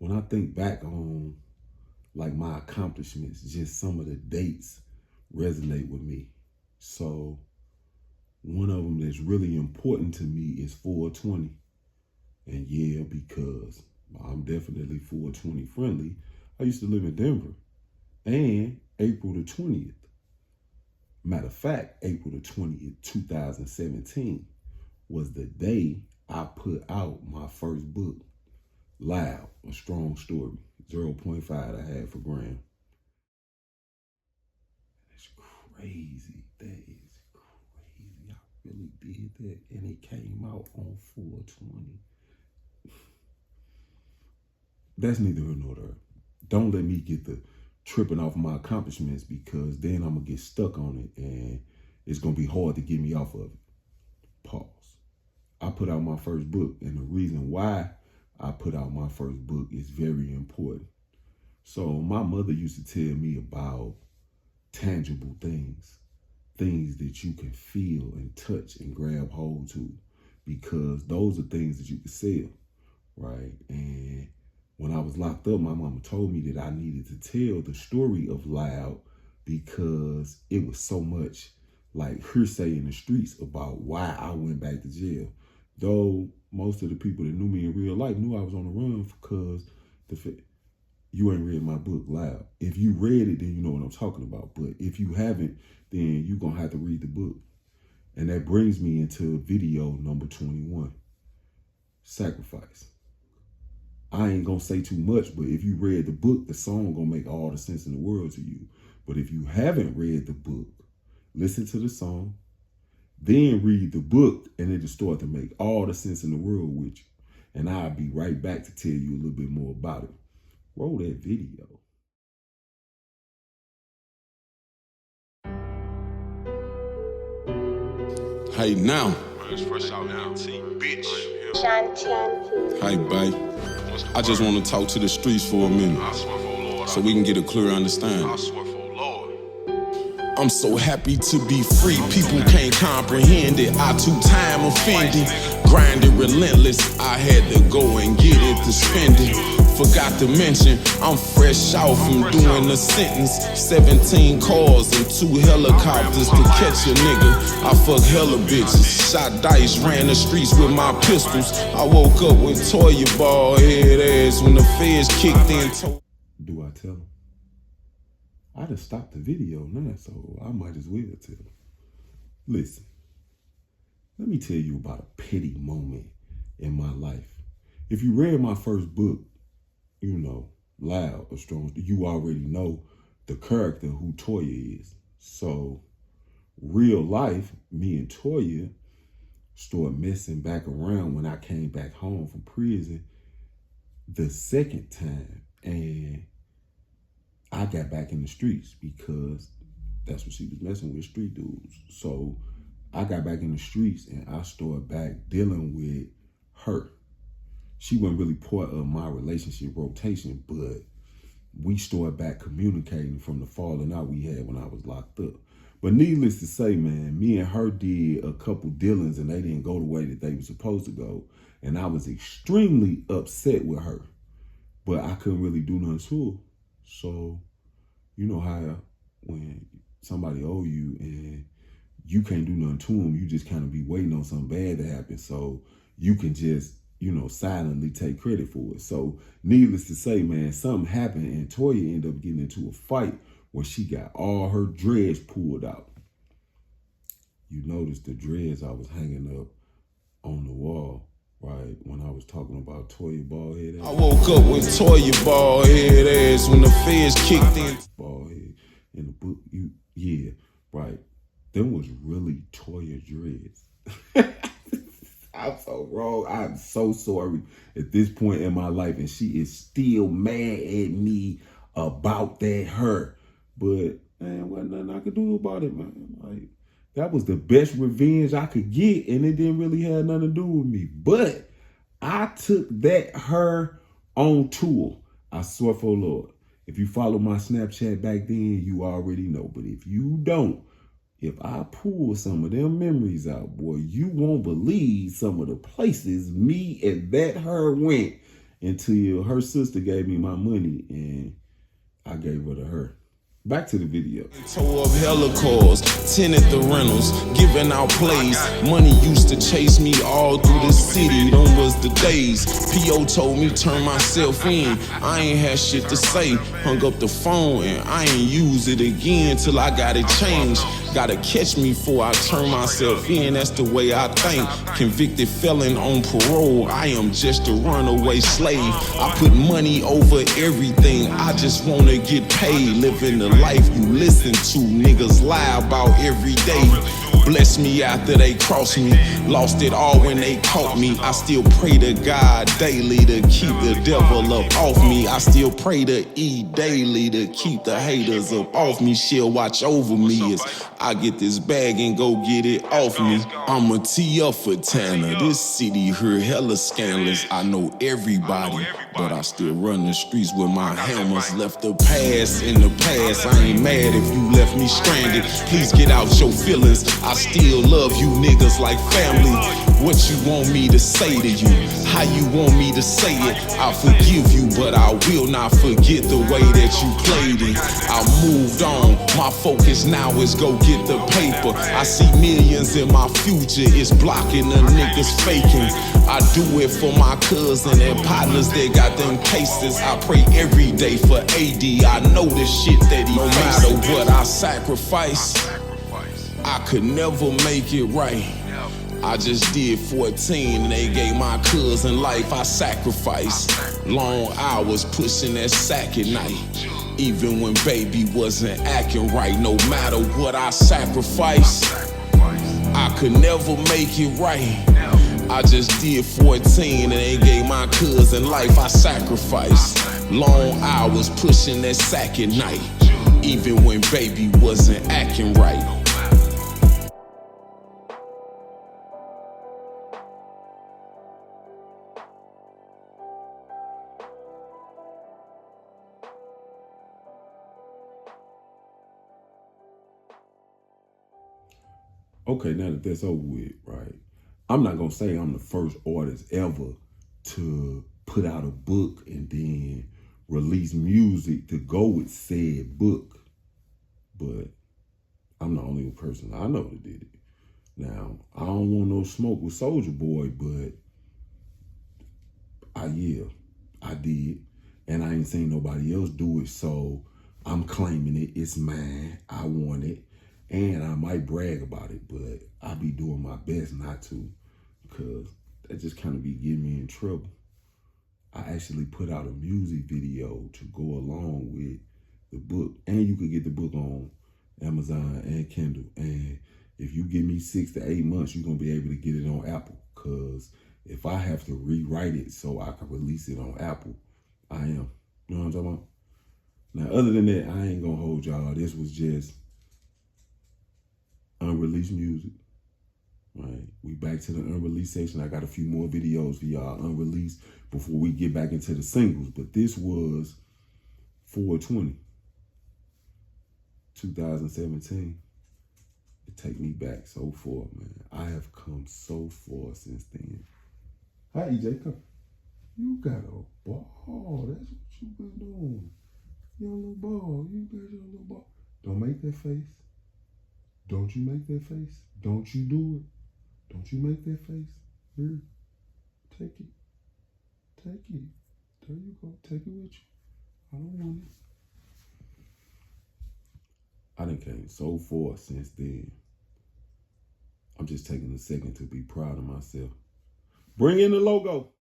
when I think back on like my accomplishments, just some of the dates resonate with me. So one of them that's really important to me is 420. And yeah, because I'm definitely 420 friendly. I used to live in Denver. And April the 20th. Matter of fact, April the 20th, 2017 was the day I put out my first book, Loud, A Strong Story, 0.5 I had for gram. That's crazy. That is crazy. I really did that. And it came out on 420. That's neither here nor there. Don't let me get the tripping off my accomplishments, because then I'm going to get stuck on it and it's going to be hard to get me off of it. Pause. I put out my first book, and the reason why I put out my first book is very important. So my mother used to tell me about tangible things that you can feel and touch and grab hold to, because those are things that you can sell, right? And when I was locked up, my mama told me that I needed to tell the story of Loud because it was so much like hearsay in the streets about why I went back to jail. Though most of the people that knew me in real life knew I was on the run because you ain't read my book, Loud. If you read it, then you know what I'm talking about. But if you haven't, then you're going to have to read the book. And that brings me into video number 21, Sacrifice. I ain't gonna say too much, but if you read the book, the song gonna make all the sense in the world to you. But if you haven't read the book, listen to the song, then read the book, and it'll start to make all the sense in the world with you. And I'll be right back to tell you a little bit more about it. Roll that video. Hey now. Hey babe. I just want to talk to the streets for a minute so we can get a clear understanding. I'm so happy to be free. People can't comprehend it. I too time offended. Grinding relentless. I had to go and get it to spend it. Forgot to mention, I'm fresh out from doing a sentence. 17 cars and 2 helicopters to catch a nigga. I fuck hella bitches, shot dice, ran the streets with my pistols. I woke up with Toya bald head ass when the feds kicked in. Do I tell him? I just stopped the video now, so I might as well tell him. Listen, let me tell you about a petty moment in my life. If you read my first book, you know, Loud, A Strong, you already know the character who Toya is. So, real life, me and Toya started messing back around when I came back home from prison the second time. And I got back in the streets because that's what she was messing with, street dudes. So, I got back in the streets and I started back dealing with her. She wasn't really part of my relationship rotation, but we started back communicating from the falling out we had when I was locked up. But needless to say, man, me and her did a couple dealings and they didn't go the way that they were supposed to go. And I was extremely upset with her, but I couldn't really do nothing to her. So, you know how when somebody owe you and you can't do nothing to them, you just kind of be waiting on something bad to happen. So you can just, you know, silently take credit for it. So needless to say, man, something happened and Toya ended up getting into a fight where she got all her dreads pulled out. You notice the dreads I was hanging up on the wall, right, when I was talking about Toya bald head ass. I woke up with Toya bald head ass when the feds kicked in. Bald head in the book, yeah, right. Them was really Toya dreads. I'm so wrong. I'm so sorry at this point in my life, and she is still mad at me about that her. But man, wasn't nothing I could do about it, man. Like, that was the best revenge I could get, and it didn't really have nothing to do with me. But I took that her on tour. I swear for Lord. If you follow my Snapchat back then, you already know. But if you don't, if I pull some of them memories out, boy, you won't believe some of the places me and that her went. until her sister gave me my money and I gave it to her. Back to the video. Tore up hella cars, tenant the rentals, giving out plays. Money used to chase me all through the city, them was the days. P.O. told me turn myself in, I ain't had shit to say. Hung up the phone and I ain't use it again till I got it changed. Gotta catch me before I turn myself in, that's the way I think. Convicted felon on parole, I am just a runaway slave. I put money over everything, I just wanna get paid. Living the life you listen to, niggas lie about every day. Bless me after they crossed me, lost it all when they caught me. I still pray to God daily to keep the devil up off me. I still pray to E daily to keep the haters up off me. She'll watch over me as I get this bag and go get it off me. I'ma tee up for Tanner, this city here hella scandalous. I know everybody, but I still run the streets with my hammers. Left the past in the past, I ain't mad if you left me stranded. Please get out your feelings, I still love you niggas like family. What you want me to say to you? How you want me to say it? I forgive you, but I will not forget the way that you played it. I moved on, my focus now is go get the paper. I see millions in my future, it's blocking the niggas faking. I do it for my cousin and partners that got them cases. I pray every day for AD, I know the shit that he facing. No matter what I sacrifice, I could never make it right. I just did 14 and they gave my cousin life. I sacrificed long hours pushing that sack at night, even when baby wasn't acting right. No matter what I sacrificed, I could never make it right. I just did 14 and they gave my cousin life. I sacrificed long hours pushing that sack at night, even when baby wasn't acting right. Okay, now that that's over with, right? I'm not gonna say I'm the first artist ever to put out a book and then release music to go with said book, but I'm the only person I know that did it. Now, I don't want no smoke with Soulja Boy, but I did, and I ain't seen nobody else do it, so I'm claiming it. It's mine. I want it. And I might brag about it, but I be doing my best not to, because that just kind of be getting me in trouble. I actually put out a music video to go along with the book, and you could get the book on Amazon and Kindle. And if you give me 6 to 8 months, you're gonna be able to get it on Apple, because if I have to rewrite it so I can release it on Apple, I am. You know what I'm talking about? Now, other than that, I ain't gonna hold y'all. This was just unreleased music, right? We back to the unreleased section. I got a few more videos for y'all unreleased before we get back into the singles. But this was 4/20, 2017. It take me back so far, man. I have come so far since then. Hi, EJ, come. You got a ball. That's what you been doing. Your little ball. You got your little ball. Don't make that face. Don't you make that face. Don't you do it. Don't you make that face. Here. Take it. Take it. There you go. Take it with you. I don't want it. I done came so far since then. I'm just taking a second to be proud of myself. Bring in the logo.